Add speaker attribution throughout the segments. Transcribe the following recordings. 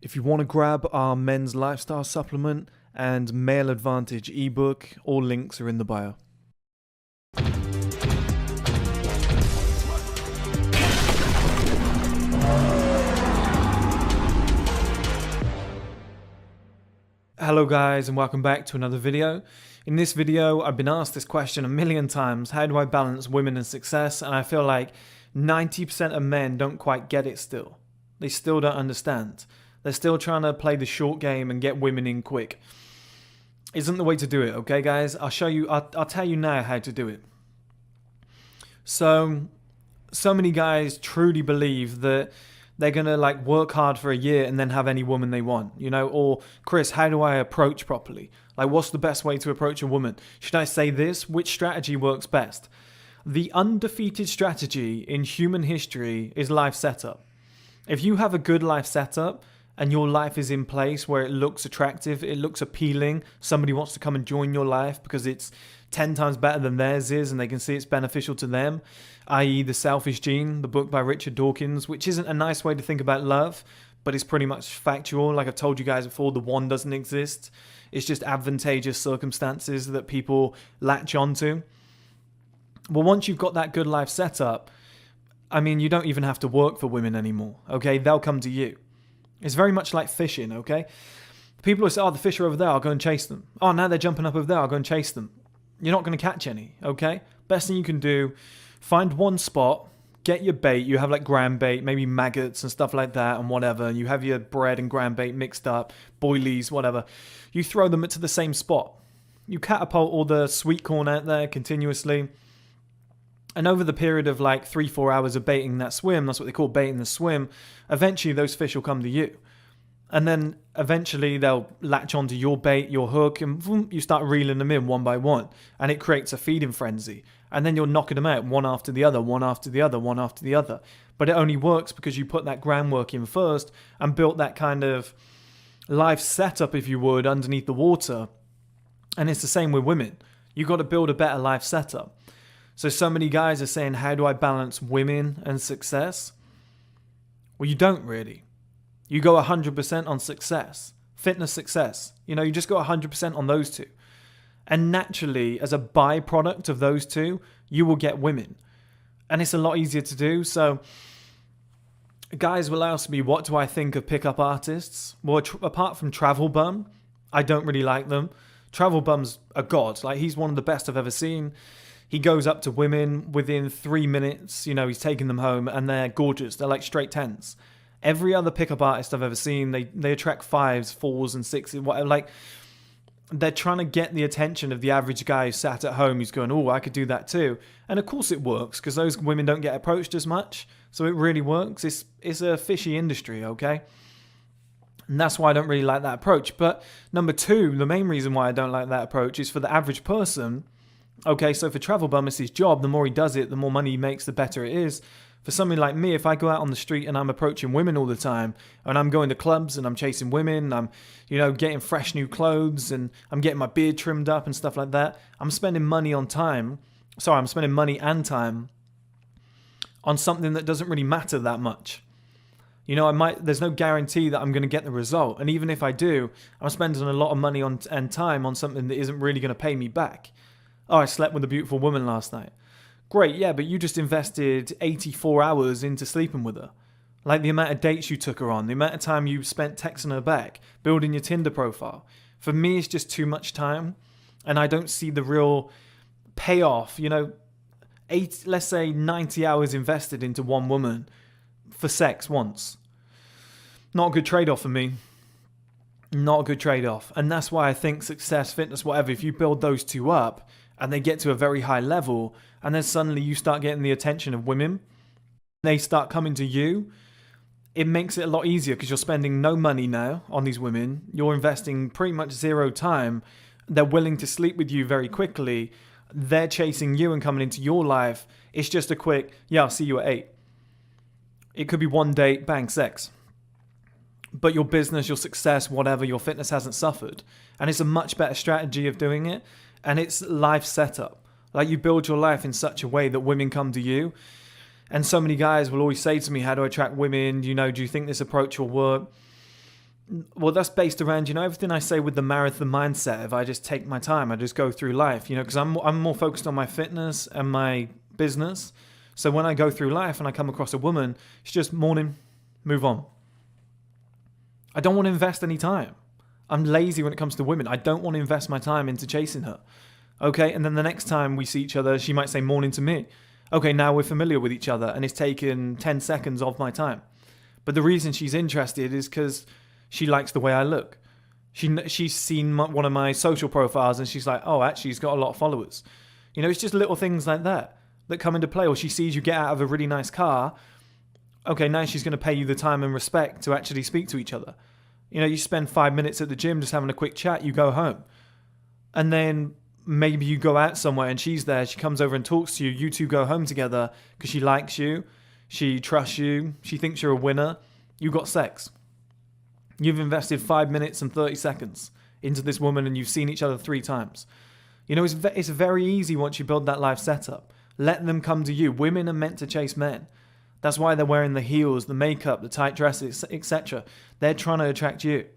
Speaker 1: If you want to grab our men's lifestyle supplement and male advantage ebook, all links are in the bio. Hello guys and welcome back to another video. In this video I've been asked this question a million times: how do I balance women and success? And I feel like 90% of men don't quite get it still. They still don't understand. They're still trying to play the short game and get women in quick. Isn't the way to do it, okay guys? I'll show you, I'll tell you now how to do it. So many guys truly believe that they're gonna like work hard for a year and then have any woman they want, you know? Or, Chris, how do I approach properly? Like, what's the best way to approach a woman? Should I say this? Which strategy works best? The undefeated strategy in human history is life setup. If you have a good life setup and your life is in place where it looks attractive, it looks appealing, somebody wants to come and join your life because it's 10 times better than theirs is and they can see it's beneficial to them, i.e. The Selfish Gene, the book by Richard Dawkins, which isn't a nice way to think about love, but it's pretty much factual. Like I've told you guys before, the one doesn't exist. It's just advantageous circumstances that people latch onto. Well, once you've got that good life set up, I mean, you don't even have to work for women anymore, okay? They'll come to you. It's very much like fishing, okay? People will say, oh, the fish are over there, I'll go and chase them. Oh, now they're jumping up over there, I'll go and chase them. You're not going to catch any, okay? Best thing you can do, find one spot, get your bait. You have like ground bait, maybe maggots and stuff like that and whatever. You have your bread and ground bait mixed up, boilies, whatever. You throw them to the same spot. You catapult all the sweet corn out there continuously. And over the period of like 3-4 hours of baiting that swim, that's what they call baiting the swim, eventually those fish will come to you. And then eventually they'll latch onto your bait, your hook, and boom, you start reeling them in one by one. And it creates a feeding frenzy. And then you're knocking them out one after the other, one after the other, one after the other. But it only works because you put that groundwork in first and built that kind of life setup, if you would, underneath the water. And it's the same with women. You've got to build a better life setup. So many guys are saying, how do I balance women and success? Well, you don't really. You go 100% on success, fitness success. You know, you just go 100% on those two. And naturally, as a byproduct of those two, you will get women. And it's a lot easier to do. So guys will ask me, what do I think of pickup artists? Well, apart from Travel Bum, I don't really like them. Travel Bum's a god. Like, he's one of the best I've ever seen. He goes up to women within 3 minutes, you know, he's taking them home and they're gorgeous. They're like straight 10s. Every other pickup artist I've ever seen, they attract 5s, 4s and 6s, whatever. Like, they're trying to get the attention of the average guy who sat at home who's going, oh, I could do that too. And of course it works because those women don't get approached as much. So it really works. It's a fishy industry, okay? And that's why I don't really like that approach. But number two, the main reason why I don't like that approach is for the average person. Okay, so for Travel Bum, it's his job. The more he does it, the more money he makes, the better it is. For somebody like me, if I go out on the street and I'm approaching women all the time, and I'm going to clubs and I'm chasing women, I'm, you know, getting fresh new clothes and I'm getting my beard trimmed up and stuff like that, I'm spending money on time. Sorry, I'm spending money and time on something that doesn't really matter that much. You know, there's no guarantee that I'm going to get the result. And even if I do, I'm spending a lot of money on and time on something that isn't really going to pay me back. Oh, I slept with a beautiful woman last night. Great, yeah, but you just invested 84 hours into sleeping with her. Like the amount of dates you took her on, the amount of time you spent texting her back, building your Tinder profile. For me, it's just too much time, and I don't see the real payoff. You know, let's say 90 hours invested into one woman for sex once. Not a good trade-off for me. Not a good trade-off. And that's why I think success, fitness, whatever, if you build those two up, and they get to a very high level, and then suddenly you start getting the attention of women, they start coming to you, it makes it a lot easier because you're spending no money now on these women, you're investing pretty much zero time, they're willing to sleep with you very quickly, they're chasing you and coming into your life, it's just a quick, yeah, I'll see you at 8. It could be one date, bang, sex. But your business, your success, whatever, your fitness hasn't suffered. And it's a much better strategy of doing it. And it's life setup. Like, you build your life in such a way that women come to you. And so many guys will always say to me, how do I attract women? You know, do you think this approach will work? Well, that's based around, everything I say with the marathon mindset. If I just take my time, I just go through life, because I'm more focused on my fitness and my business. So when I go through life and I come across a woman, it's just morning, move on. I don't want to invest any time. I'm lazy when it comes to women. I don't want to invest my time into chasing her. Okay, and then the next time we see each other, she might say morning to me. Okay, now we're familiar with each other and it's taken 10 seconds of my time. But the reason she's interested is because she likes the way I look. She's seen one of my social profiles and she's like, oh, actually, he's got a lot of followers. It's just little things like that come into play. Or she sees you get out of a really nice car. Okay, now she's going to pay you the time and respect to actually speak to each other. You spend 5 minutes at the gym just having a quick chat, you go home. And then maybe you go out somewhere and she's there, she comes over and talks to you, you two go home together because she likes you, she trusts you, she thinks you're a winner, you got sex. You've invested 5 minutes and 30 seconds into this woman and you've seen each other 3 times. It's very easy once you build that life setup. Let them come to you. Women are meant to chase men. That's why they're wearing the heels, the makeup, the tight dresses, etc. They're trying to attract you.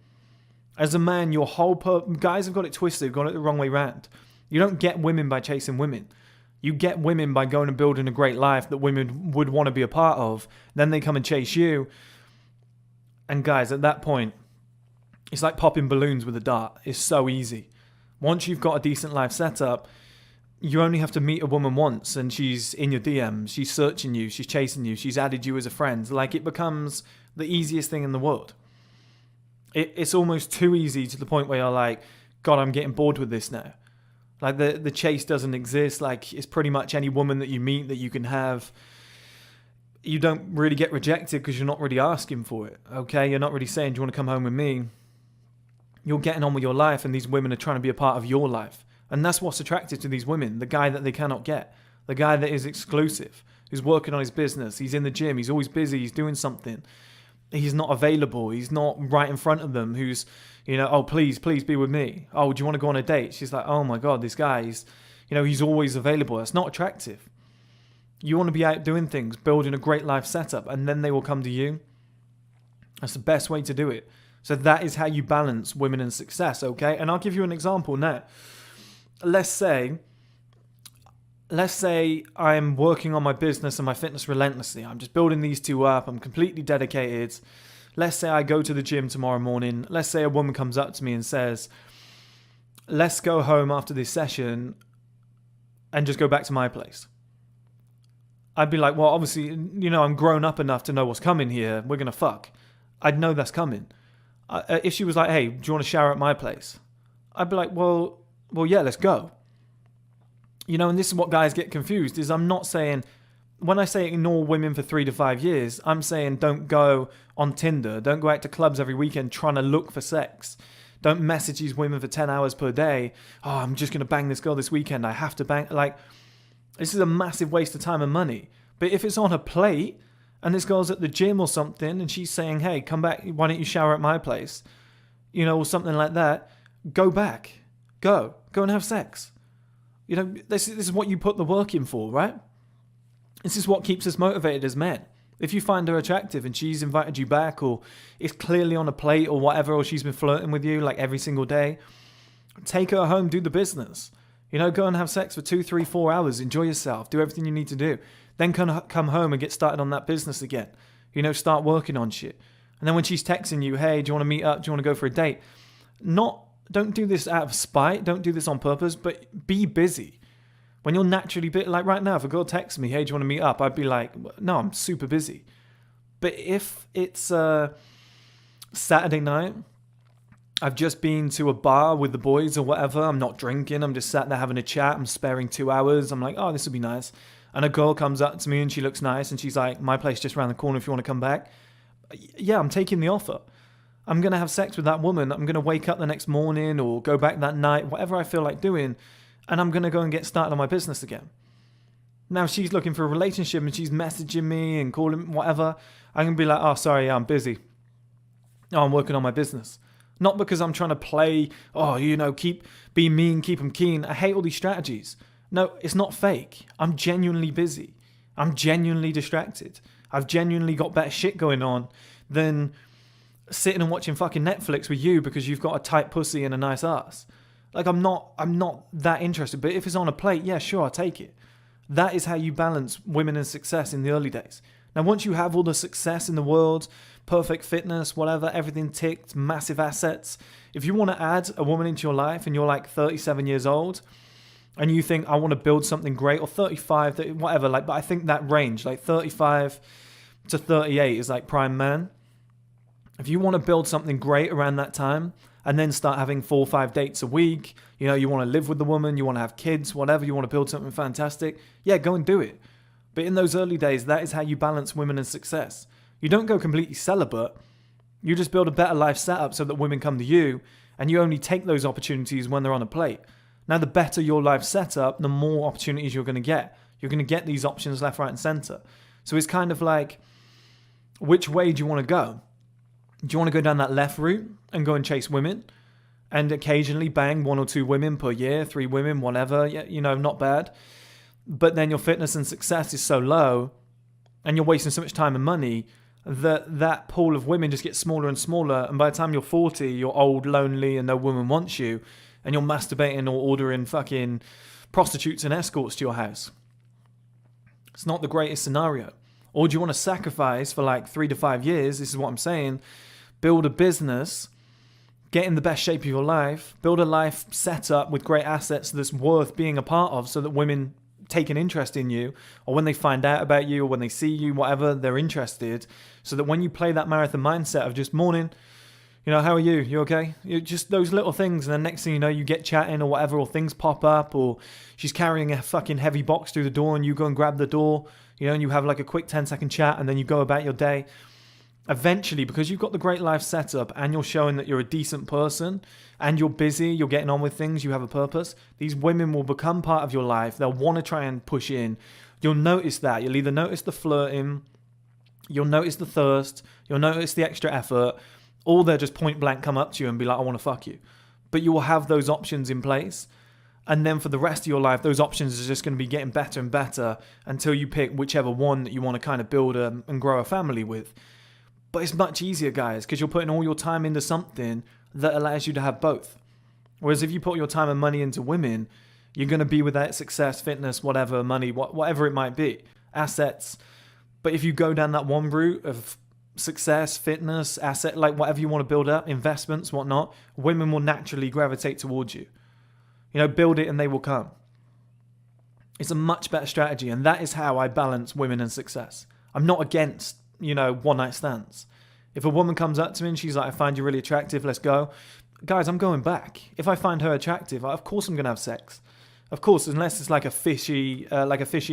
Speaker 1: As a man, your whole guys have got it twisted, got it the wrong way round. You don't get women by chasing women. You get women by going and building a great life that women would want to be a part of. Then they come and chase you. And guys, at that point, it's like popping balloons with a dart. It's so easy. Once you've got a decent life set up, you only have to meet a woman once and she's in your DMs, she's searching you, she's chasing you, she's added you as a friend. Like, it becomes the easiest thing in the world. It's almost too easy to the point where you're like, God, I'm getting bored with this now. Like, the chase doesn't exist. Like, it's pretty much any woman that you meet that you can have. You don't really get rejected because you're not really asking for it, okay? You're not really saying, do you want to come home with me? You're getting on with your life and these women are trying to be a part of your life. And that's what's attractive to these women, the guy that they cannot get, the guy that is exclusive, who's working on his business, he's in the gym, he's always busy, he's doing something. He's not available, he's not right in front of them, who's, oh, please be with me. Oh, do you want to go on a date? She's like, oh my God, this guy, he's always available. That's not attractive. You want to be out doing things, building a great life setup, and then they will come to you. That's the best way to do it. So that is how you balance women and success, okay? And I'll give you an example now. Let's say I'm working on my business and my fitness relentlessly. I'm just building these two up. I'm completely dedicated. Let's say I go to the gym tomorrow morning. Let's say a woman comes up to me and says, let's go home after this session and just go back to my place. I'd be like, well, obviously, I'm grown up enough to know what's coming here. We're going to fuck. I'd know that's coming. If she was like, hey, do you want to shower at my place? I'd be like, well, yeah, let's go. And this is what guys get confused, is I'm not saying, when I say ignore women for 3 to 5 years, I'm saying don't go on Tinder, don't go out to clubs every weekend trying to look for sex. Don't message these women for 10 hours per day. Oh, I'm just going to bang this girl this weekend. I have to bang. Like, this is a massive waste of time and money. But if it's on a plate and this girl's at the gym or something and she's saying, hey, come back, why don't you shower at my place? Or something like that, go back. Go and have sex. This is what you put the work in for, right? This is what keeps us motivated as men. If you find her attractive and she's invited you back, or it's clearly on a plate or whatever, or she's been flirting with you like every single day, take her home, do the business. Go and have sex for 2, 3, 4 hours, enjoy yourself, do everything you need to do. Then come home and get started on that business again. Start working on shit. And then when she's texting you, hey, do you want to meet up? Do you want to go for a date? Don't do this out of spite. Don't do this on purpose, but be busy. When you're naturally like right now, if a girl texts me, hey, do you want to meet up? I'd be like, no, I'm super busy. But if it's Saturday night, I've just been to a bar with the boys or whatever, I'm not drinking, I'm just sat there having a chat, I'm sparing 2 hours, I'm like, oh, this would be nice. And a girl comes up to me and she looks nice and she's like, my place just around the corner if you want to come back. Yeah, I'm taking the offer. I'm going to have sex with that woman. I'm going to wake up the next morning or go back that night, whatever I feel like doing, and I'm going to go and get started on my business again. Now, if she's looking for a relationship and she's messaging me and calling whatever, I'm going to be like, oh, sorry, I'm busy. Oh, I'm working on my business. Not because I'm trying to play, keep being mean, keep them keen. I hate all these strategies. No, it's not fake. I'm genuinely busy. I'm genuinely distracted. I've genuinely got better shit going on than sitting and watching fucking Netflix with you because you've got a tight pussy and a nice ass. Like, I'm not that interested. But if it's on a plate, yeah, sure, I'll take it. That is how you balance women and success in the early days. Now, once you have all the success in the world, perfect fitness, whatever, everything ticked, massive assets, if you want to add a woman into your life and you're like 37 years old and you think, I want to build something great, or 35, whatever, like, but I think that range, like 35 to 38 is like prime man. If you want to build something great around that time and then start having 4 or 5 dates a week, you know, you want to live with the woman, you want to have kids, whatever, you want to build something fantastic, yeah, go and do it. But in those early days, that is how you balance women and success. You don't go completely celibate. You just build a better life setup so that women come to you, and you only take those opportunities when they're on a plate. Now, the better your life setup, the more opportunities you're going to get. You're going to get these options left, right, and center. So it's kind of like, which way do you want to go? Do you want to go down that left route and go and chase women and occasionally bang 1 or 2 women per year, 3 women, whatever, yeah, you know, not bad. But then your fitness and success is so low and you're wasting so much time and money that that pool of women just gets smaller and smaller. And by the time you're 40, you're old, lonely, and no woman wants you. And you're masturbating or ordering fucking prostitutes and escorts to your house. It's not the greatest scenario. Or do you want to sacrifice for like 3 to 5 years? This is what I'm saying. Build a business, get in the best shape of your life, build a life set up with great assets that's worth being a part of so that women take an interest in you, or when they find out about you, or when they see you, whatever, they're interested, so that when you play that marathon mindset of just morning, you know, how are you? You okay? Just those little things, and then next thing you know, you get chatting or whatever, or things pop up, or she's carrying a fucking heavy box through the door and you go and grab the door, you know, and you have like a quick 10-second chat and then you go about your day. Eventually, because you've got the great life set up and you're showing that you're a decent person and you're busy, you're getting on with things, you have a purpose, these women will become part of your life. They'll want to try and push in. You'll notice that. You'll either notice the flirting, you'll notice the thirst, you'll notice the extra effort, or they'll just point blank come up to you and be like, I want to fuck you. But you will have those options in place. And then for the rest of your life, those options are just going to be getting better and better until you pick whichever one that you want to kind of build and grow a family with. But it's much easier, guys, because you're putting all your time into something that allows you to have both. Whereas if you put your time and money into women, you're going to be without success, fitness, whatever, money, whatever it might be, assets. But if you go down that one route of success, fitness, asset, like whatever you want to build up, investments, whatnot, women will naturally gravitate towards you. You know, build it and they will come. It's a much better strategy, and that is how I balance women and success. I'm not against, you know, one-night stands. If a woman comes up to me and she's like, I find you really attractive, let's go. Guys, I'm going back. If I find her attractive, of course I'm going to have sex. Of course, unless it's like a fishy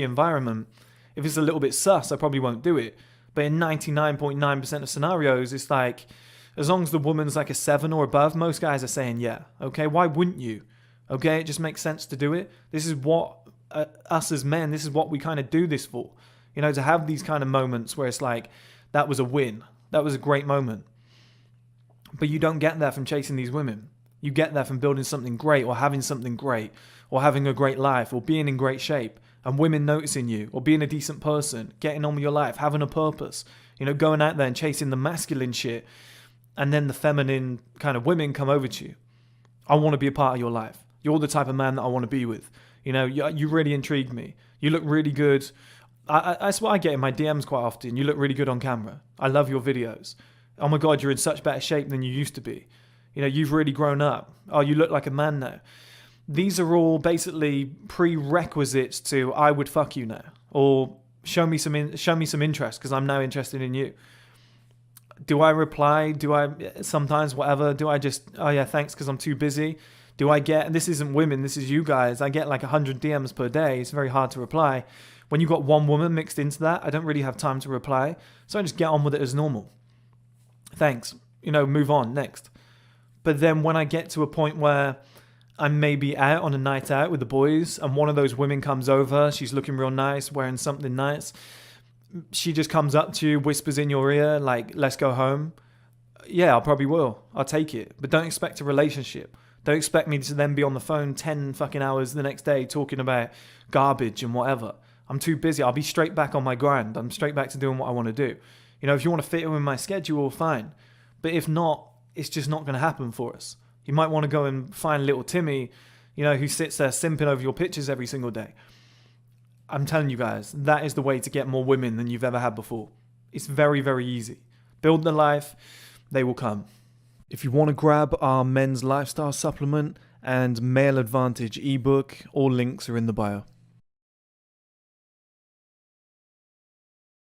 Speaker 1: environment. If it's a little bit sus, I probably won't do it. But in 99.9% of scenarios, it's like, as long as the woman's like a 7 or above, most guys are saying yeah. Okay, why wouldn't you? Okay, it just makes sense to do it. This is what, us as men, this is what we kind of do this for. You know, to have these kind of moments where it's like, that was a win. That was a great moment. But you don't get that from chasing these women. You get that from building something great, or having something great, or having a great life, or being in great shape, and women noticing you, or being a decent person, getting on with your life, having a purpose. You know, going out there and chasing the masculine shit, and then the feminine kind of women come over to you. I want to be a part of your life. You're the type of man that I want to be with. You know, you really intrigue me. You look really good. That's what I get in my DMs quite often. You look really good on camera. I love your videos. Oh my God, you're in such better shape than you used to be. You know, you've really grown up. Oh, you look like a man now. These are all basically prerequisites to I would fuck you now, or show me some interest because I'm now interested in you. Do I reply? Do I sometimes whatever? Do I just oh yeah thanks because I'm too busy? Do I get, and this isn't women, this is you guys, I get like 100 DMs per day. It's very hard to reply. When you've got one woman mixed into that, I don't really have time to reply. So I just get on with it as normal. Thanks. You know, move on, next. But then when I get to a point where I'm maybe out on a night out with the boys and one of those women comes over, she's looking real nice, wearing something nice. She just comes up to you, whispers in your ear, like, let's go home. Yeah, I probably will. I'll take it. But don't expect a relationship. Don't expect me to then be on the phone 10 fucking hours the next day talking about garbage and whatever. I'm too busy. I'll be straight back on my grind. I'm straight back to doing what I want to do. You know, if you want to fit in with my schedule, fine. But if not, it's just not going to happen for us. You might want to go and find little Timmy, who sits there simping over your pictures every single day. I'm telling you guys, that is the way to get more women than you've ever had before. It's very, very easy. Build the life, they will come. If you want to grab our men's lifestyle supplement and male advantage ebook, all links are in the bio.